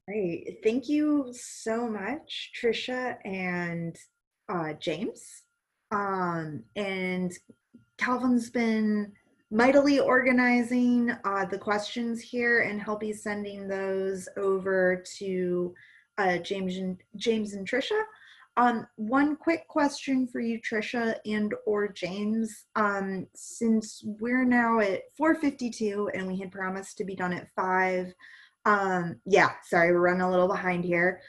Great. Thank you so much, Trisha and James. And Calvin's been mightily organizing the questions here, and he'll be sending those over to James and Trisha. One quick question for you, Trisha and or James. Since we're now at 4:52 and we had promised to be done at 5, yeah, sorry, we're running a little behind here.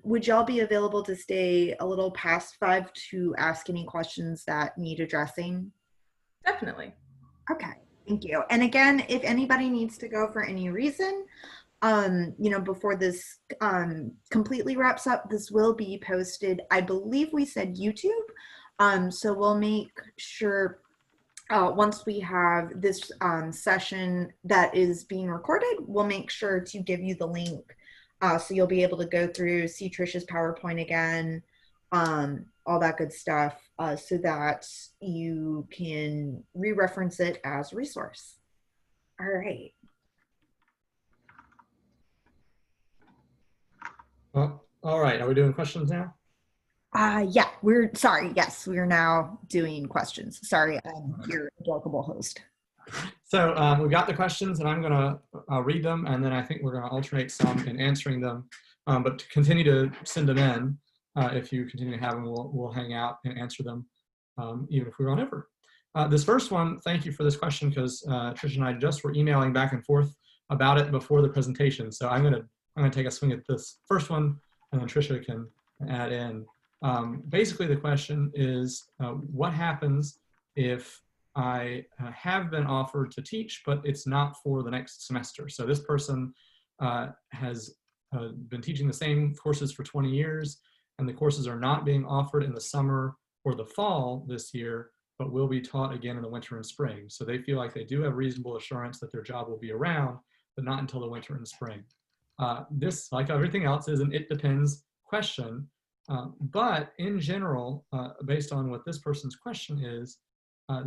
Would y'all be available to stay a little past 5 to ask any questions that need addressing? Definitely. Okay, thank you. And again, if anybody needs to go for any reason, before this completely wraps up, this will be posted. I believe we said YouTube. So we'll make sure once we have this session that is being recorded, we'll make sure to give you the link so you'll be able to go through, see Trisha's PowerPoint again, all that good stuff, so that you can re-reference it as a resource. All right. Well, all right. Are we doing questions now? Yeah, yes, we're now doing questions. Sorry, I'm your adorable host. So we've got the questions, and I'm going to read them, and then I think we're going to alternate some in answering them. But to continue to send them in, if you continue to have them, we'll hang out and answer them, even if we run over. This first one, thank you for this question, because Trisha and I just were emailing back and forth about it before the presentation. So I'm going to take a swing at this first one, and then Trisha can add in. Basically, the question is, what happens if I have been offered to teach, but it's not for the next semester? So this person has been teaching the same courses for 20 years, and the courses are not being offered in the summer or the fall this year, but will be taught again in the winter and spring. So they feel like they do have reasonable assurance that their job will be around, but not until the winter and spring. This, like everything else, is an it depends question. But in general, based on what this person's question is,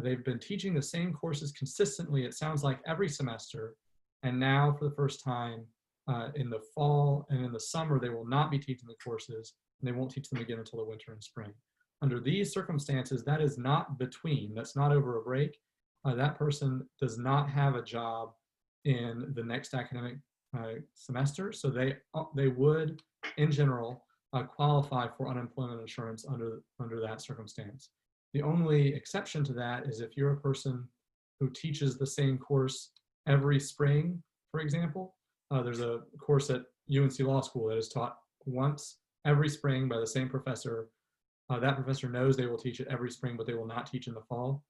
they've been teaching the same courses consistently, it sounds like, every semester. And now for the first time in the fall and in the summer, they will not be teaching the courses, and they won't teach them again until the winter and spring. Under these circumstances, that is not between, that's not over a break. That person does not have a job in the next academic semester. So they would, in general, qualify for unemployment insurance under that circumstance. The only exception to that is if you're a person who teaches the same course every spring, for example. There's a course at UNC Law School that is taught once every spring by the same professor. That professor knows they will teach it every spring, but they will not teach in the fall.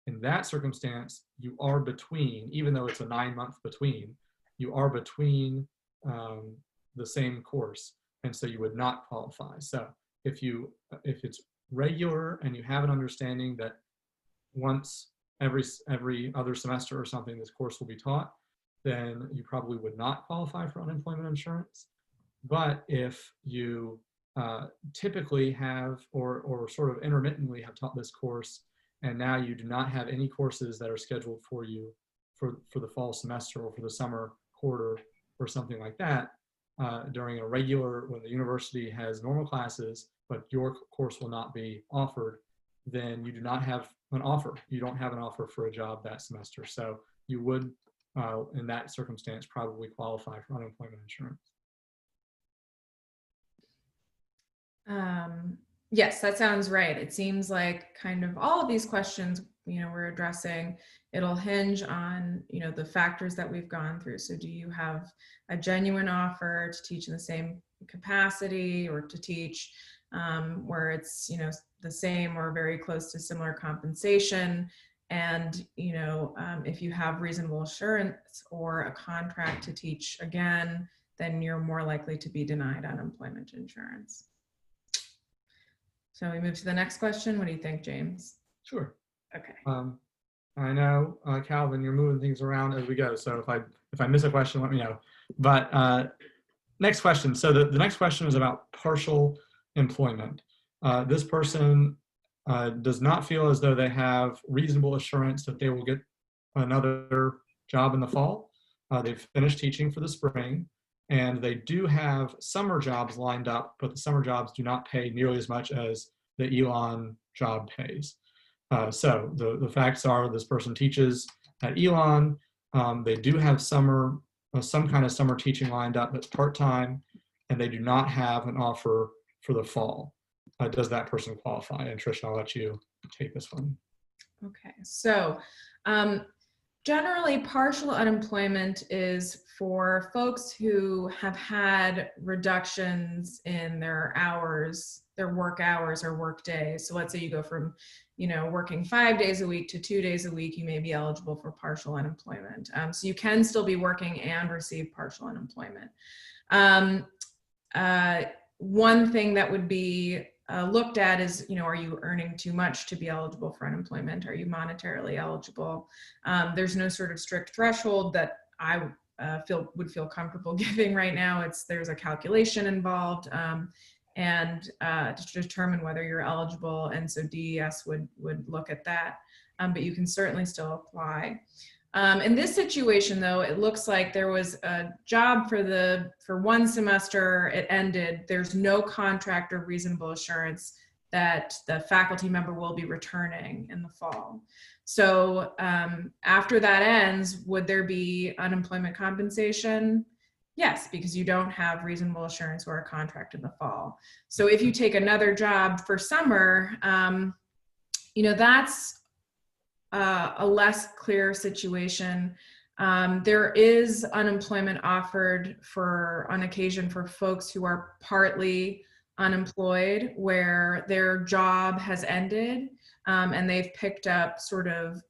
In that circumstance, you are between, even though it's a 9-month between, you are between the same course. And so you would not qualify. So if it's regular and you have an understanding that once every other semester or something this course will be taught, then you probably would not qualify for unemployment insurance. But if you typically have or sort of intermittently have taught this course, and now you do not have any courses that are scheduled for you for the fall semester or for the summer quarter or something like that, during a regular, when the university has normal classes, but your course will not be offered, then you do not have an offer. You don't have an offer for a job that semester. So you would, in that circumstance, probably qualify for unemployment insurance. Yes, that sounds right. It seems like kind of all of these questions, we're addressing, it'll hinge on, the factors that we've gone through. So do you have a genuine offer to teach in the same capacity, or to teach where it's, the same or very close to similar compensation? And, if you have reasonable assurance or a contract to teach again, then you're more likely to be denied unemployment insurance. So we move to the next question. What do you think, James? Sure. Okay. I know, Calvin, you're moving things around as we go. So if I miss a question, let me know. But next question. So the next question is about partial employment. This person does not feel as though they have reasonable assurance that they will get another job in the fall. They've finished teaching for the spring, and they do have summer jobs lined up, but the summer jobs do not pay nearly as much as the Elon job pays. So the facts are this person teaches at Elon. They do have some kind of summer teaching lined up that's part-time, and they do not have an offer for the fall. Does that person qualify? And Trisha, I'll let you take this one. Okay, so generally partial unemployment is for folks who have had reductions in their hours, their work hours or work days. So let's say you go from, working 5 days a week to 2 days a week, you may be eligible for partial unemployment. So you can still be working and receive partial unemployment. One thing that would be looked at is, are you earning too much to be eligible for unemployment? Are you monetarily eligible? There's no sort of strict threshold that I would feel comfortable giving right now. There's a calculation involved, and to determine whether you're eligible, and so DES would look at that, but you can certainly still apply. In this situation, though, it looks like there was a job for one semester, it ended. There's no contract or reasonable assurance that the faculty member will be returning in the fall. So after that ends, would there be unemployment compensation? Yes, because you don't have reasonable assurance or a contract in the fall. So if you take another job for summer, that's a less clear situation. There is unemployment offered on occasion for folks who are partly unemployed, where their job has ended and they've picked up sort of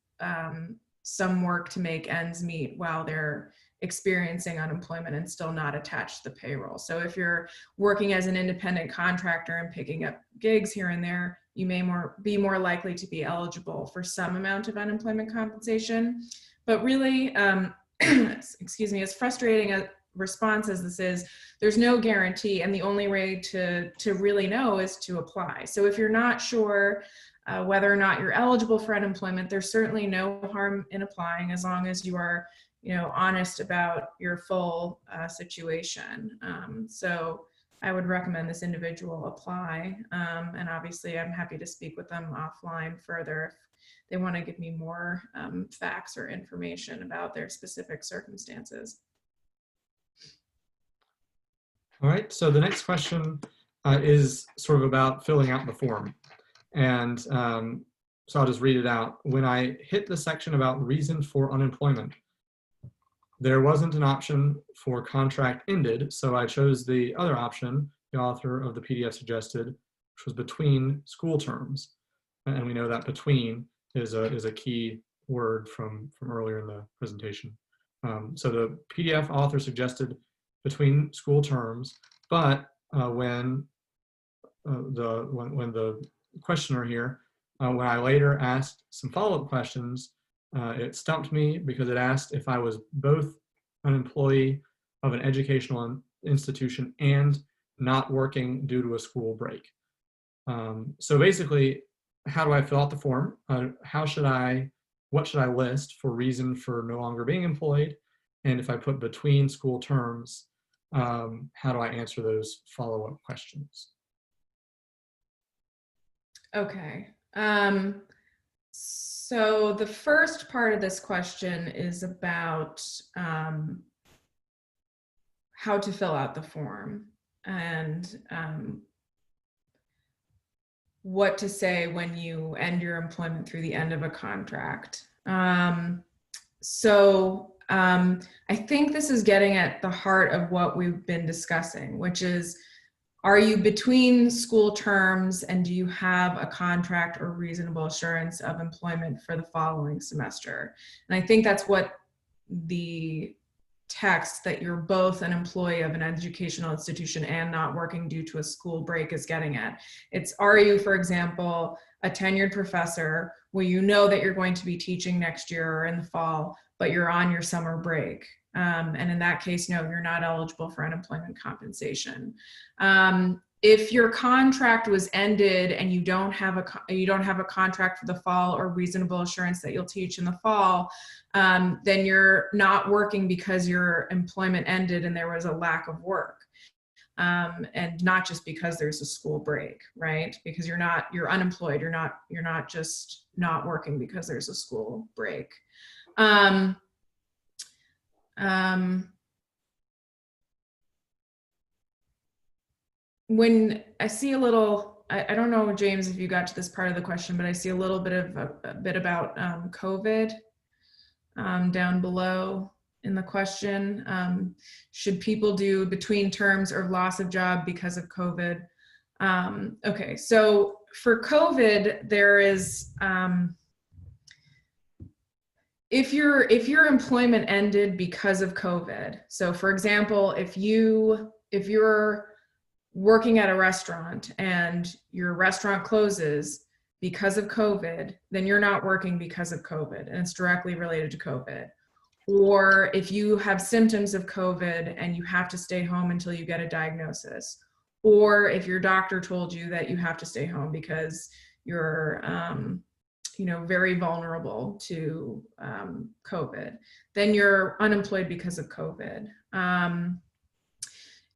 some work to make ends meet while they're experiencing unemployment and still not attached to the payroll. So if you're working as an independent contractor and picking up gigs here and there, you may be more likely to be eligible for some amount of unemployment compensation. But really, excuse me, as frustrating a response as this is, there's no guarantee, and the only way to really know is to apply. So if you're not sure whether or not you're eligible for unemployment, there's certainly no harm in applying, as long as you are honest about your full situation. So I would recommend this individual apply. And obviously I'm happy to speak with them offline further if they want to give me more facts or information about their specific circumstances. All right, so the next question is sort of about filling out the form. And so I'll just read it out. When I hit the section about reason for unemployment, there wasn't an option for contract ended, so I chose the other option the author of the PDF suggested, which was between school terms. And we know that between is a key word from earlier in the presentation. So the PDF author suggested between school terms, but when the questioner here, when I later asked some follow-up questions, it stumped me because it asked if I was both an employee of an educational institution and not working due to a school break. So basically, how do I fill out the form? What should I list for reason for no longer being employed? And if I put between school terms, how do I answer those follow-up questions? Okay. So the first part of this question is about how to fill out the form and what to say when you end your employment through the end of a contract. I think this is getting at the heart of what we've been discussing, which is, are you between school terms and do you have a contract or reasonable assurance of employment for the following semester? And I think that's what the text, that you're both an employee of an educational institution and not working due to a school break, is getting at. It's, are you, for example, a tenured professor where you know that you're going to be teaching next year or in the fall, but you're on your summer break? And in that case, no, you're not eligible for unemployment compensation. if your contract was ended and you don't have a contract for the fall or reasonable assurance that you'll teach in the fall, then you're not working because your employment ended and there was a lack of work. And not just because there's a school break, right? Because you're unemployed. You're not just not working because there's a school break. When I see a little, I don't know, James, if you got to this part of the question, but I see a little bit of a bit about COVID down below in the question. Should people do between terms or loss of job because of COVID? Okay, so for COVID, there is, if your employment ended because of COVID, so for example, if you're working at a restaurant and your restaurant closes because of COVID, then you're not working because of COVID, and it's directly related to COVID. Or if you have symptoms of COVID and you have to stay home until you get a diagnosis, or if your doctor told you that you have to stay home because you're very vulnerable to COVID, then you're unemployed because of COVID.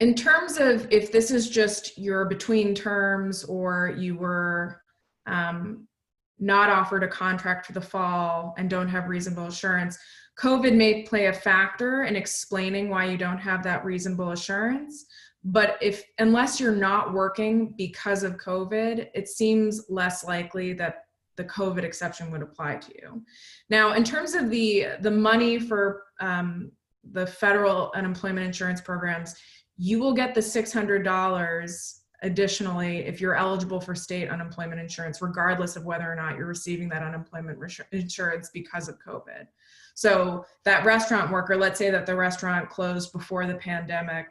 In terms of if this is just your between terms or you were not offered a contract for the fall and don't have reasonable assurance, COVID may play a factor in explaining why you don't have that reasonable assurance. But unless you're not working because of COVID, it seems less likely that the COVID exception would apply to you. Now, in terms of the money for the federal unemployment insurance programs, you will get the $600 additionally if you're eligible for state unemployment insurance, regardless of whether or not you're receiving that unemployment insurance because of COVID. So that restaurant worker, let's say that the restaurant closed before the pandemic,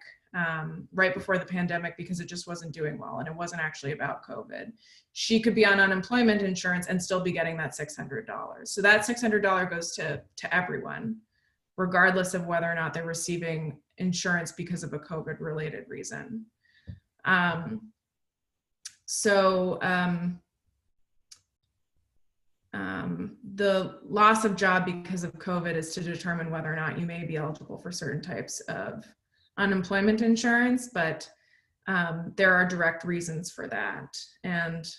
right before the pandemic, because it just wasn't doing well and it wasn't actually about COVID. She could be on unemployment insurance and still be getting that $600. So that $600 goes to everyone, regardless of whether or not they're receiving insurance because of a COVID related reason. The loss of job because of COVID is to determine whether or not you may be eligible for certain types of unemployment insurance, but there are direct reasons for that. And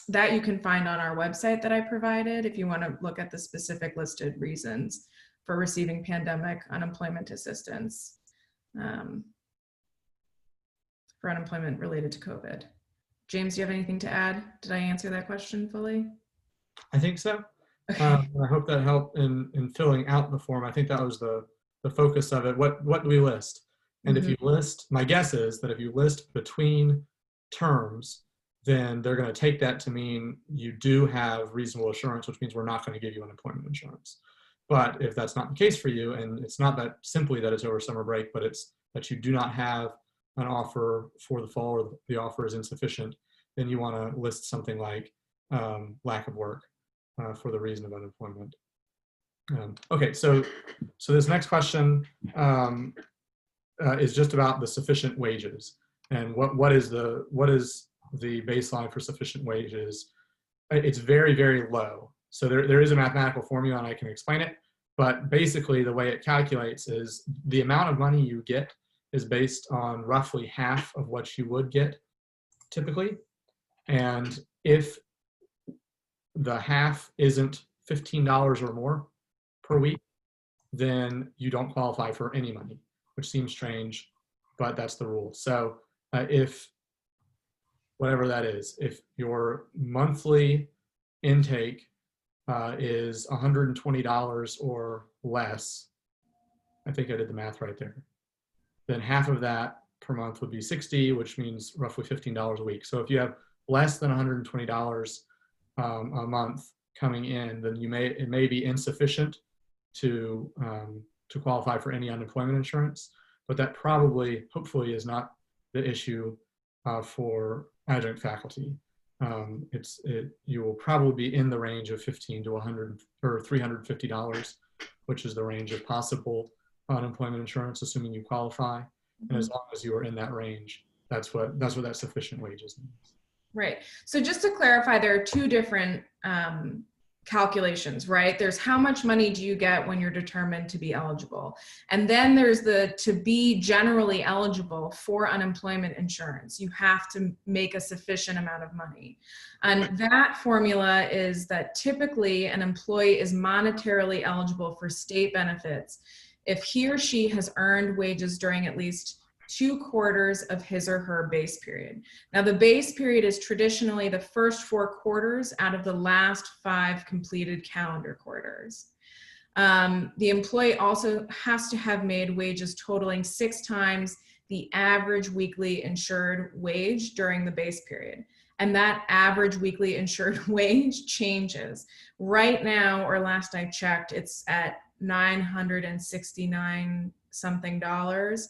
that you can find on our website that I provided if you want to look at the specific listed reasons for receiving pandemic unemployment assistance for unemployment related to COVID. James, do you have anything to add? Did I answer that question fully? I think so. I hope that helped in filling out the form. I think that was the focus of it. What do we list? And if you list, my guess is that if you list between terms, then they're going to take that to mean you do have reasonable assurance, which means we're not going to give you unemployment insurance. But if that's not the case for you, and it's not that simply that it's over summer break, but it's that you do not have an offer for the fall or the offer is insufficient, then you want to list something like lack of work for the reason of unemployment. Okay, so this next question is just about the sufficient wages and what is the baseline for sufficient wages. It's very, very low. So there is a mathematical formula and I can explain it, but basically the way it calculates is the amount of money you get is based on roughly half of what you would get typically. And if the half isn't $15 or more per week, then you don't qualify for any money, which seems strange, but that's the rule. So if, whatever that is, if your monthly intake is $120 or less, I think I did the math right there, then half of that per month would be 60, which means roughly $15 a week. So if you have less than $120 a month coming in, then it may be insufficient to qualify for any unemployment insurance, but that probably, hopefully, is not the issue for adjunct faculty. You will probably be in the range of $15 to $100 or $350, which is the range of possible unemployment insurance, assuming you qualify. And as long as you are in that range, that's what that sufficient wages means. Right. So just to clarify, there are two different calculations, right? There's how much money do you get when you're determined to be eligible. And then there's the to be generally eligible for unemployment insurance. You have to make a sufficient amount of money. And that formula is that typically an employee is monetarily eligible for state benefits if he or she has earned wages during at least 2 quarters of his or her base period. Now, the base period is traditionally the first 4 quarters out of the last 5 completed calendar quarters. The employee also has to have made wages totaling 6 times the average weekly insured wage during the base period. And that average weekly insured wage changes. Right now, or last I checked, it's at $969 something dollars.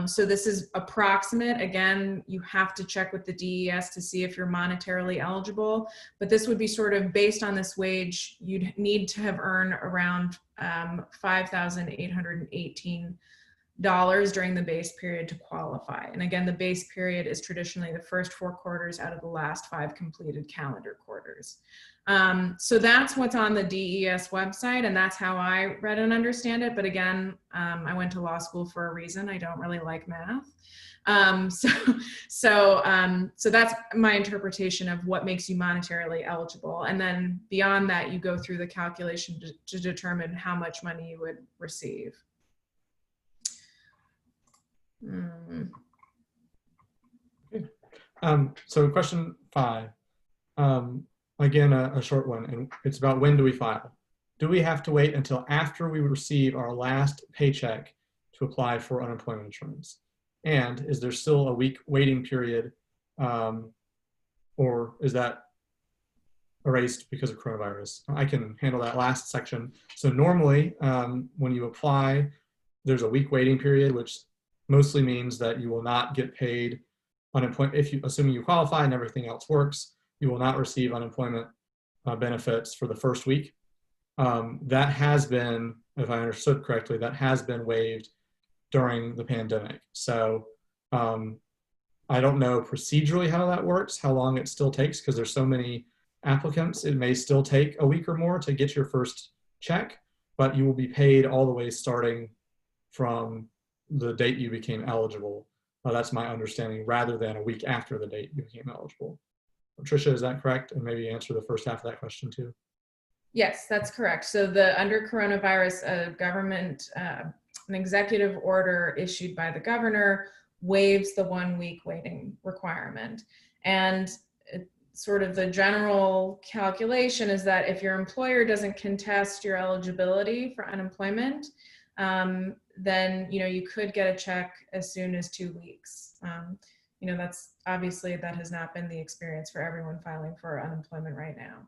So this is approximate. Again, you have to check with the DES to see if you're monetarily eligible, but this would be sort of based on this wage, you'd need to have earned around $5,818 during the base period to qualify. And again, the base period is traditionally the first 4 quarters out of the last 5 completed calendar quarters. So that's what's on the DES website, and that's how I read and understand it. But again, I went to law school for a reason. I don't really like math. So that's my interpretation of what makes you monetarily eligible. And then beyond that, you go through the calculation to determine how much money you would receive. So question 5. Again, a short one, and it's about when do we file? Do we have to wait until after we receive our last paycheck to apply for unemployment insurance? And is there still a week waiting period, or is that erased because of coronavirus? I can handle that last section. So normally, when you apply, there's a week waiting period, which mostly means that you will not get paid unemployment, if you, assuming you qualify and everything else works, you will not receive unemployment benefits for the first week. That has been, if I understood correctly, that has been waived during the pandemic. So I don't know procedurally how that works, how long it still takes, because there's so many applicants. It may still take a week or more to get your first check, but you will be paid all the way starting from the date you became eligible. That's my understanding, rather than a week after the date you became eligible. Trisha, is that correct? And maybe answer the first half of that question too. Yes, that's correct. So under coronavirus, government, an executive order issued by the governor waives the 1 week waiting requirement. And sort of the general calculation is that if your employer doesn't contest your eligibility for unemployment, then you could get a check as soon as 2 weeks. That's obviously, that has not been the experience for everyone filing for unemployment right now.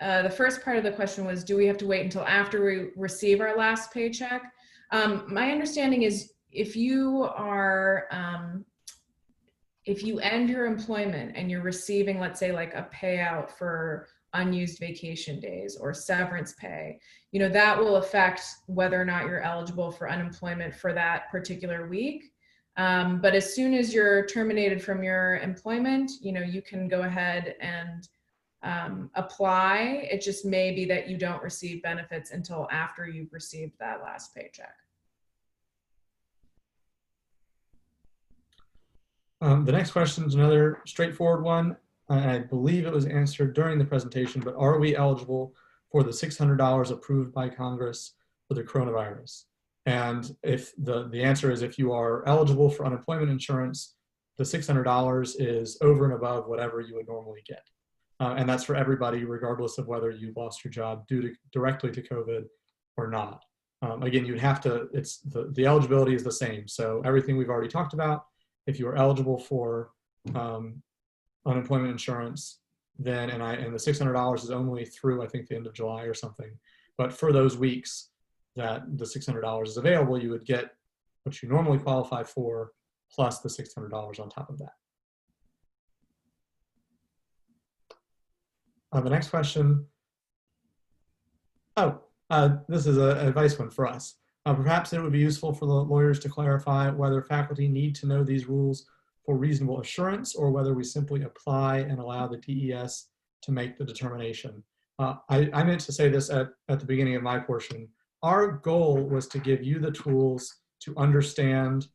The first part of the question was, do we have to wait until after we receive our last paycheck? My understanding is if you end your employment and you're receiving, let's say, like a payout for unused vacation days or severance pay, that will affect whether or not you're eligible for unemployment for that particular week. But as soon as you're terminated from your employment, you can go ahead and apply. It just may be that you don't receive benefits until after you've received that last paycheck. The next question is another straightforward one. I believe it was answered during the presentation, but are we eligible for the $600 approved by Congress for the coronavirus? And if the answer is, if you are eligible for unemployment insurance, the $600 is over and above whatever you would normally get. And that's for everybody, regardless of whether you lost your job directly to COVID or not. Again, you'd have to, the eligibility is the same. So everything we've already talked about, if you are eligible for unemployment insurance, then, and the $600 is only through, I think, the end of July or something. But for those weeks that the $600 is available, you would get what you normally qualify for, plus the $600 on top of that. The next question. This is an advice one for us. Perhaps it would be useful for the lawyers to clarify whether faculty need to know these rules for reasonable assurance or whether we simply apply and allow the DES to make the determination. I meant to say this at the beginning of my portion. Our goal was to give you the tools to understand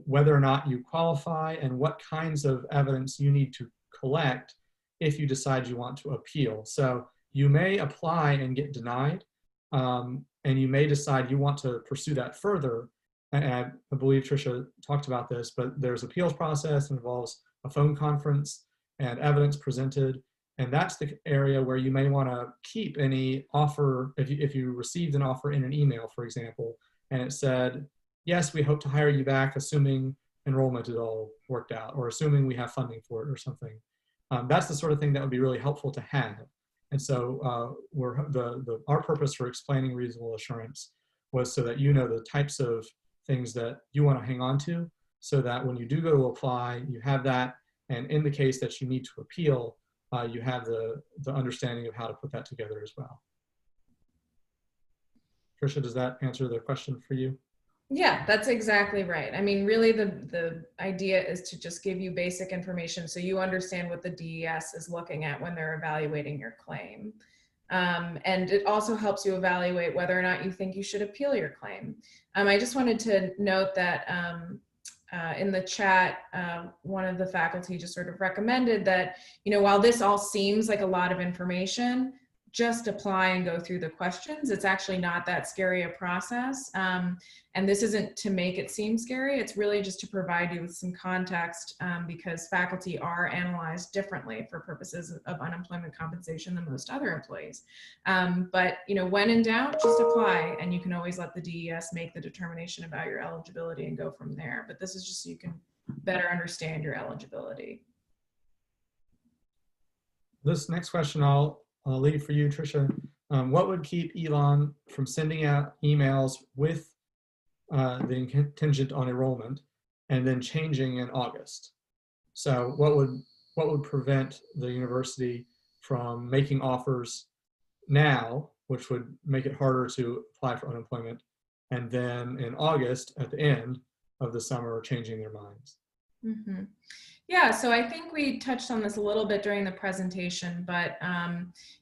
whether or not you qualify and what kinds of evidence you need to collect if you decide you want to appeal. So you may apply and get denied, and you may decide you want to pursue that further. And I believe Trisha talked about this, but there's appeals process that involves a phone conference and evidence presented. And that's the area where you may want to keep any offer. If you received an offer in an email, for example, and it said, yes, we hope to hire you back, assuming enrollment is all worked out, or assuming we have funding for it or something. That's the sort of thing that would be really helpful to have. And so our purpose for explaining reasonable assurance was so that you know the types of things that you want to hang on to, so that when you do go to apply, you have that. And in the case that you need to appeal, you have the understanding of how to put that together as well. Trisha, does that answer the question for you? Yeah, that's exactly right. I mean, really the idea is to just give you basic information so you understand what the DES is looking at when they're evaluating your claim. And it also helps you evaluate whether or not you think you should appeal your claim. I just wanted to note that in the chat, one of the faculty just sort of recommended that, you know, while this all seems like a lot of information, just apply and go through the questions. It's actually not that scary a process. And this isn't to make it seem scary. It's really just to provide you with some context because faculty are analyzed differently for purposes of unemployment compensation than most other employees. But you know, when in doubt, just apply, and you can always let the DES make the determination about your eligibility and go from there. But this is just so you can better understand your eligibility. This next question I'll leave for you, Trisha. What would keep Elon from sending out emails with the contingent on enrollment and then changing in August? So what would prevent the university from making offers now, which would make it harder to apply for unemployment, and then in August at the end of the summer changing their minds? Mm-hmm. Yeah, so I think we touched on this a little bit during the presentation, but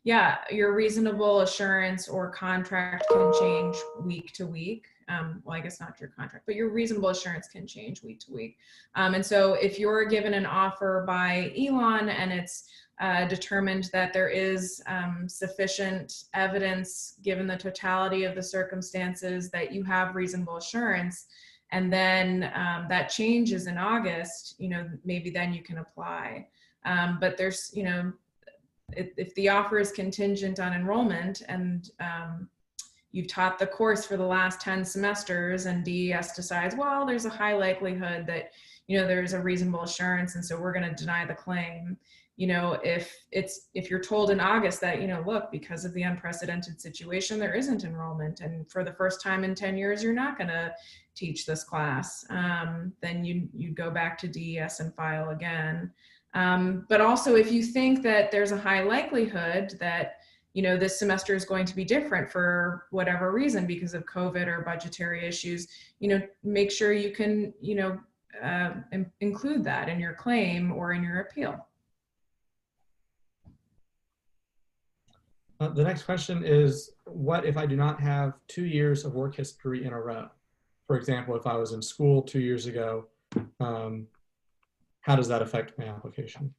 yeah, your reasonable assurance or contract can change week to week. Well, I guess not your contract, but your reasonable assurance can change week to week. And so if you're given an offer by Elon and it's determined that there is sufficient evidence given the totality of the circumstances that you have reasonable assurance, and then that changes in August, you know, maybe then you can apply. But there's, you know, if the offer is contingent on enrollment and you've taught the course for the last 10 semesters and DES decides, well, there's a high likelihood that, you know, there's a reasonable assurance, and so we're going to deny the claim. You know, if you're told in August that, you know, look, because of the unprecedented situation, there isn't enrollment, and for the first time in 10 years, you're not going to teach this class, then you go back to DES and file again. But also, if you think that there's a high likelihood that, you know, this semester is going to be different for whatever reason because of COVID or budgetary issues, you know, make sure you can, you know, include that in your claim or in your appeal. The next question is, what if I do not have 2 years of work history in a row? For example, if I was in school 2 years ago, how does that affect my application?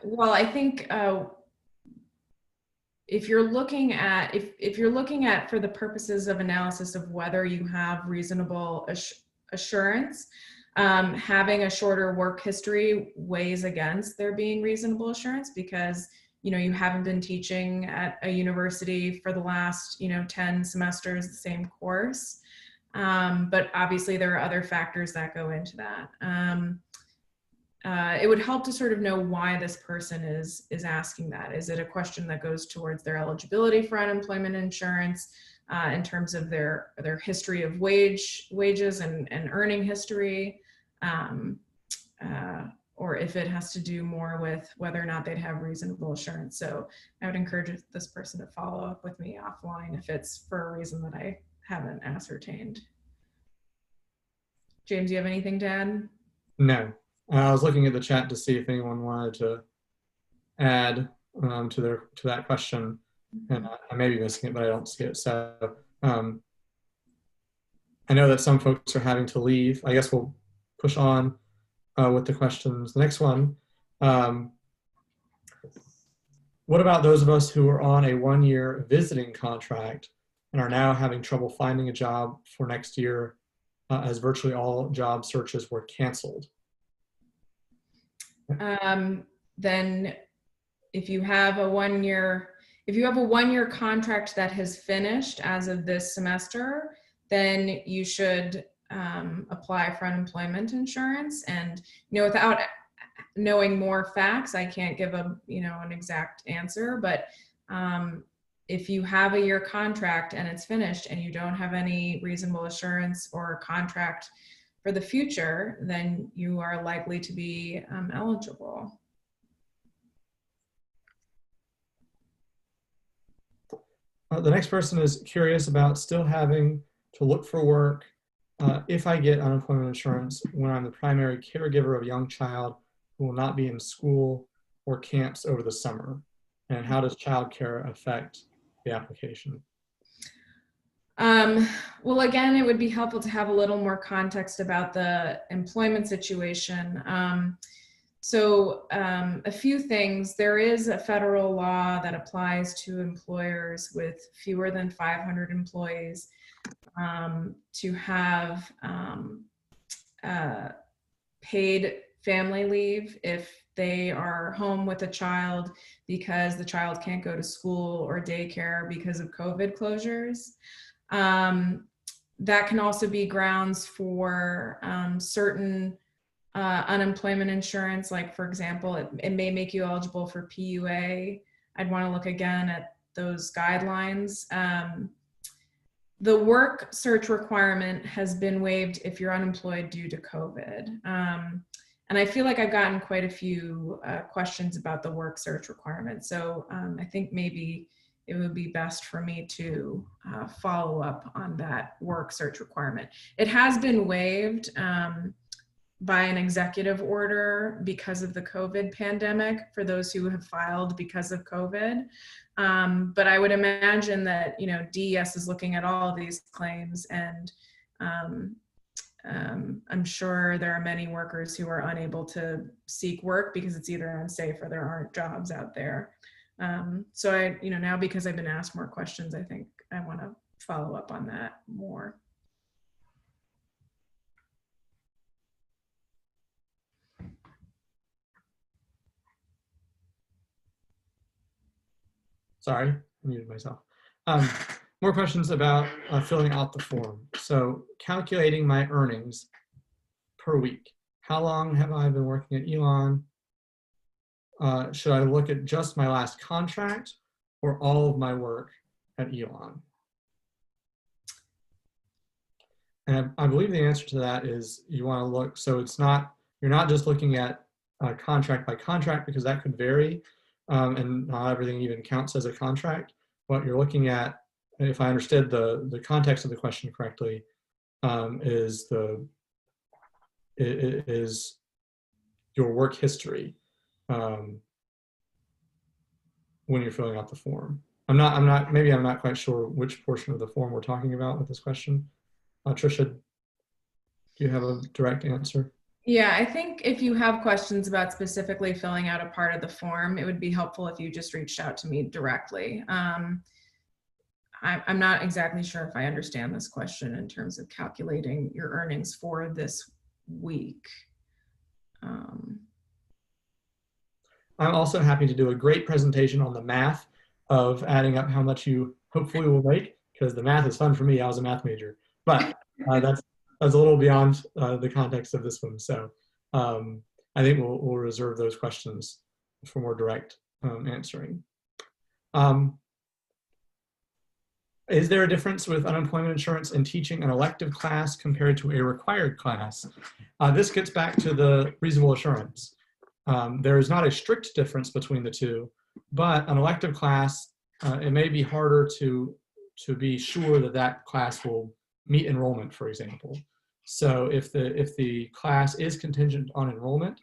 Well, I think if you're looking at, if you're looking at for the purposes of analysis of whether you have reasonable assurance, having a shorter work history weighs against there being reasonable assurance because, you know, you haven't been teaching at a university for the last, you know, 10 semesters, the same course. But obviously there are other factors that go into that. It would help to sort of know why this person is asking that. Is it a question that goes towards their eligibility for unemployment insurance in terms of their history of wages and earning history? or if it has to do more with whether or not they'd have reasonable assurance. So I would encourage this person to follow up with me offline if it's for a reason that I haven't ascertained. James, do you have anything to add? No. I was looking at the chat to see if anyone wanted to add to that question, and I may be missing it, but I don't see it. So I know that some folks are having to leave. I guess we'll push on with the questions. The next one, what about those of us who are on a one-year visiting contract and are now having trouble finding a job for next year as virtually all job searches were canceled? Then if you have a one-year contract that has finished as of this semester, then you should apply for unemployment insurance. And without knowing more facts, I can't give an exact answer. But if you have a year contract and it's finished and you don't have any reasonable assurance or contract for the future, then you are likely to be eligible. The next person is curious about still having to look for work if I get unemployment insurance when I'm the primary caregiver of a young child who will not be in school or camps over the summer. And how does childcare affect the application? Well, again, it would be helpful to have a little more context about the employment situation. A few things. There is a federal law that applies to employers with fewer than 500 employees to have paid family leave if they are home with a child because the child can't go to school or daycare because of COVID closures. That can also be grounds for certain unemployment insurance, like for example, it may make you eligible for PUA. I'd want to look again at those guidelines. The work search requirement has been waived if you're unemployed due to COVID. And I feel like I've gotten quite a few questions about the work search requirement. So I think maybe it would be best for me to follow up on that work search requirement. It has been waived by an executive order because of the COVID pandemic for those who have filed because of COVID. But I would imagine that, DES is looking at all of these claims, and I'm sure there are many workers who are unable to seek work because it's either unsafe or there aren't jobs out there. So I, now because I've been asked more questions, I think I want to follow up on that more. Sorry, I muted myself. More questions about filling out the form. So calculating my earnings per week. How long have I been working at Elon? Should I look at just my last contract or all of my work at Elon? And I believe the answer to that is you want to look, so you're not just looking at contract by contract, because that could vary. And not everything even counts as a contract. What you're looking at, if I understood the context of the question correctly, is your work history when you're filling out the form. Maybe I'm not quite sure which portion of the form we're talking about with this question. Trisha, do you have a direct answer? Yeah, I think if you have questions about specifically filling out a part of the form, it would be helpful if you just reached out to me directly. I'm not exactly sure if I understand this question in terms of calculating your earnings for this week. I'm also happy to do a great presentation on the math of adding up how much you hopefully will make, because the math is fun for me. I was a math major, but that's a little beyond the context of this one. So I think we'll reserve those questions for more direct answering. Is there a difference with unemployment insurance in teaching an elective class compared to a required class? This gets back to the reasonable assurance. There is not a strict difference between the two, but an elective class, it may be harder to be sure that that class will meet enrollment, for example. So if the class is contingent on enrollment,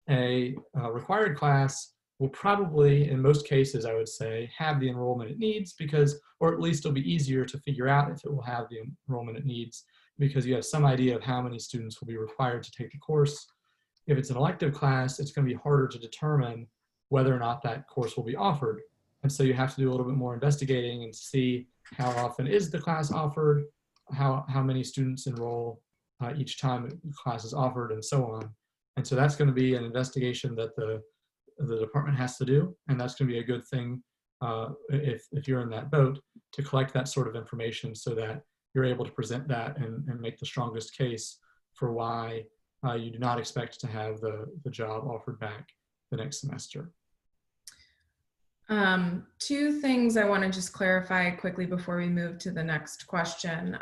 a required class will probably, in most cases, I would say, have the enrollment it needs because, or at least it'll be easier to figure out if it will have the enrollment it needs because you have some idea of how many students will be required to take the course. If it's an elective class, it's going to be harder to determine whether or not that course will be offered. And so you have to do a little bit more investigating and see how often is the class offered, how many students enroll each time the class is offered, and so on. And so that's going to be an investigation that the department has to do, and that's going to be a good thing if you're in that boat to collect that sort of information so that you're able to present that and make the strongest case for why you do not expect to have the job offered back the next semester. Two things I want to just clarify quickly before we move to the next question.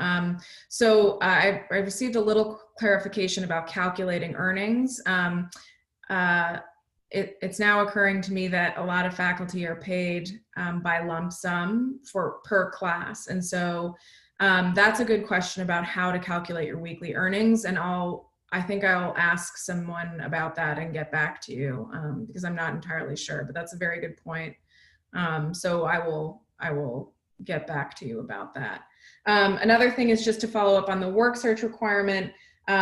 So I received a little clarification about calculating earnings. It's now occurring to me that a lot of faculty are paid by lump sum per class. And so that's a good question about how to calculate your weekly earnings. And I think I'll ask someone about that and get back to you because I'm not entirely sure, but that's a very good point. So I will get back to you about that. Another thing is just to follow up on the work search requirement. We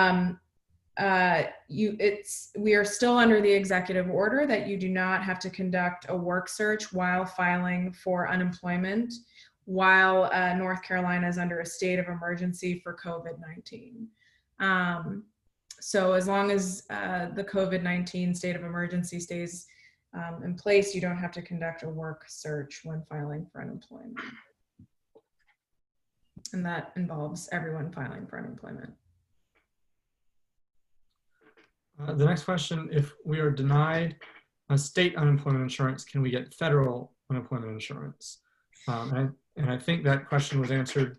are still under the executive order that you do not have to conduct a work search while filing for unemployment while North Carolina is under a state of emergency for COVID-19. So as long as the COVID-19 state of emergency stays in place, you don't have to conduct a work search when filing for unemployment. And that involves everyone filing for unemployment. The next question, if we are denied a state unemployment insurance, can we get federal unemployment insurance? And I think that question was answered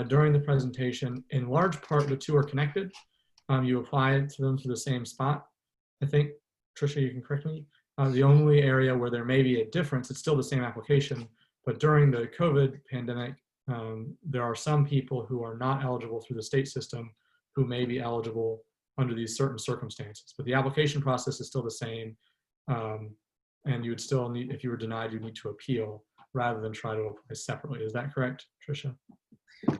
during the presentation. In large part, the two are connected. You apply to them through the same spot. I think, Trisha, you can correct me. The only area where there may be a difference, it's still the same application, but during the COVID pandemic, there are some people who are not eligible through the state system who may be eligible under these certain circumstances. But the application process is still the same, and you would still need, if you were denied, you need to appeal rather than try to apply separately. Is that correct, Trisha?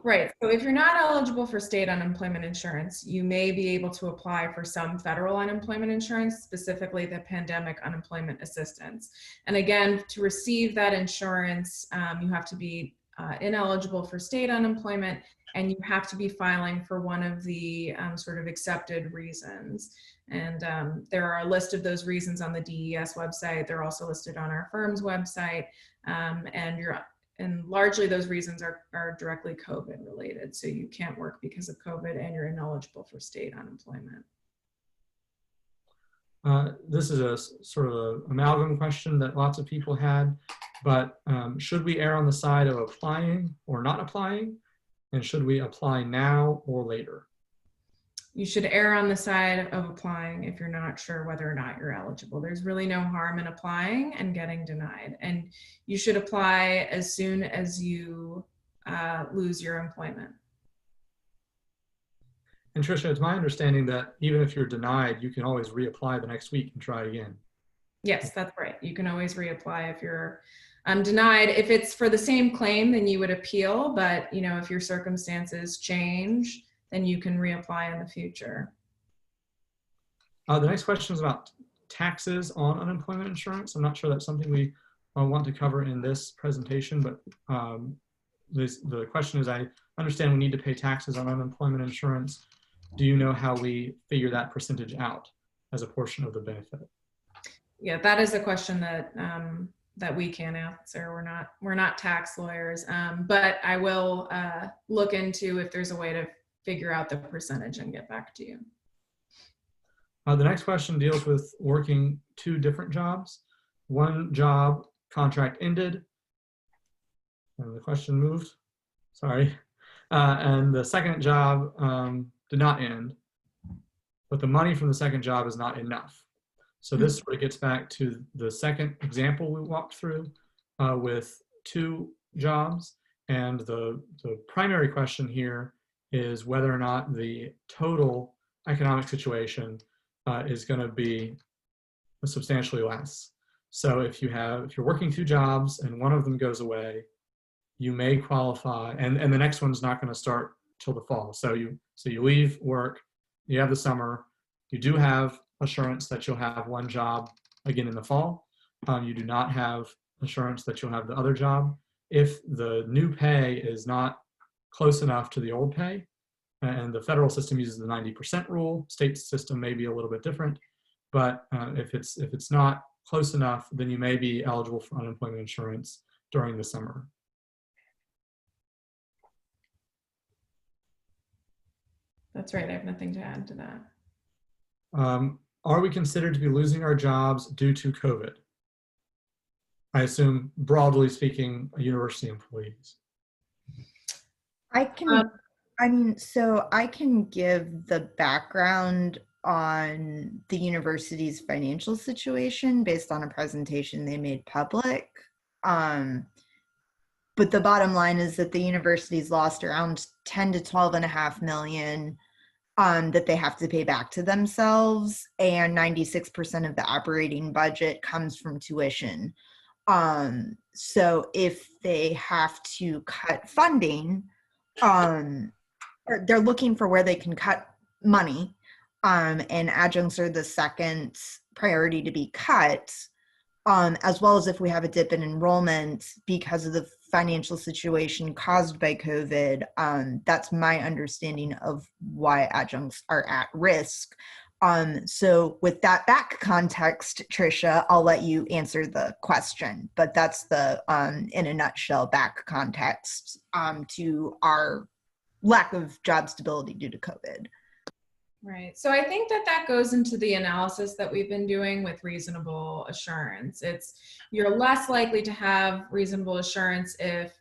Right. So if you're not eligible for state unemployment insurance, you may be able to apply for some federal unemployment insurance, specifically the pandemic unemployment assistance. And again, to receive that insurance, you have to be ineligible for state unemployment, and you have to be filing for one of the sort of accepted reasons. And there are a list of those reasons on the DES website. They're also listed on our firm's website. And largely those reasons are directly COVID related. So you can't work because of COVID and you're ineligible for state unemployment. This is a sort of an amalgam question that lots of people had, but should we err on the side of applying or not applying? And should we apply now or later? You should err on the side of applying if you're not sure whether or not you're eligible. There's really no harm in applying and getting denied. And you should apply as soon as you lose your employment. And Trisha, it's my understanding that even if you're denied, you can always reapply the next week and try again. Yes, that's right. You can always reapply if you're denied. If it's for the same claim, then you would appeal. But you know, if your circumstances change, then you can reapply in the future. The next question is about taxes on unemployment insurance. I'm not sure that's something we want to cover in this presentation, but the question is, I understand we need to pay taxes on unemployment insurance. Do you know how we figure that percentage out as a portion of the benefit? Yeah, that is a question that that we can't answer. We're not tax lawyers, but I will look into if there's a way to figure out the percentage and get back to you. The next question deals with working two different jobs. One job contract ended, and the question moved, sorry. And the second job did not end, but the money from the second job is not enough. So this sort of gets back to the second example we walked through with 2 jobs. And the primary question here is whether or not the total economic situation is going to be substantially less. So if you're working 2 jobs and one of them goes away, you may qualify, and the next one's not going to start till the fall. So you leave work, you have the summer, you do have assurance that you'll have 1 job again in the fall. You do not have assurance that you'll have the other job. If the new pay is not close enough to the old pay, and the federal system uses the 90% rule, state system may be a little bit different, but if it's not close enough, then you may be eligible for unemployment insurance during the summer. That's right. I have nothing to add to that. Are we considered to be losing our jobs due to COVID? I assume, broadly speaking, university employees. I can, so I can give the background on the university's financial situation based on a presentation they made public. But the bottom line is that the university's lost around 10 to 12.5 million that they have to pay back to themselves, and 96% of the operating budget comes from tuition. So if they have to cut funding, or they're looking for where they can cut money, and adjuncts are the second priority to be cut, as well as if we have a dip in enrollment because of the financial situation caused by COVID. That's my understanding of why adjuncts are at risk. So with that back context, Trisha, I'll let you answer the question, but that's the, in a nutshell, back context to our lack of job stability due to COVID. Right. So I think that goes into the analysis that we've been doing with reasonable assurance. You're less likely to have reasonable assurance if,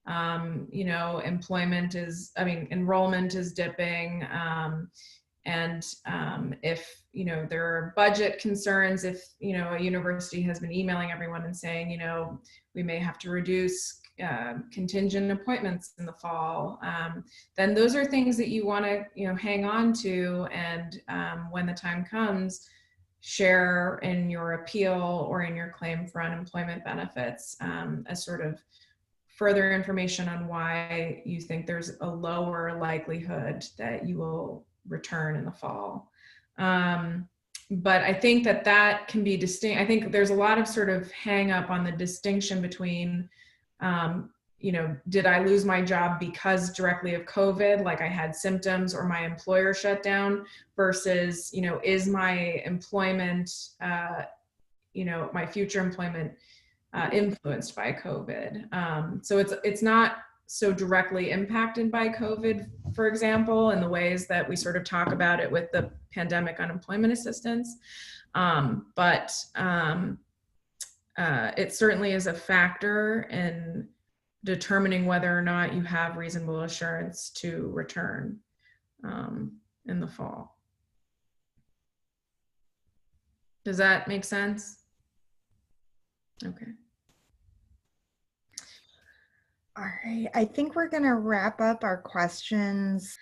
enrollment is dipping, and if, there are budget concerns, if, a university has been emailing everyone and saying, we may have to reduce contingent appointments in the fall, then those are things that you want to hang on to, and when the time comes, share in your appeal or in your claim for unemployment benefits as sort of further information on why you think there's a lower likelihood that you will return in the fall. But I think that can be distinct. I think there's a lot of sort of hang up on the distinction between did I lose my job because directly of COVID, like I had symptoms or my employer shut down, versus, is my employment, my future employment influenced by COVID. So it's not so directly impacted by COVID, for example, in the ways that we sort of talk about it with the pandemic unemployment assistance. But it certainly is a factor in determining whether or not you have reasonable assurance to return in the fall. Does that make sense? Okay. All right, I think we're going to wrap up our questions.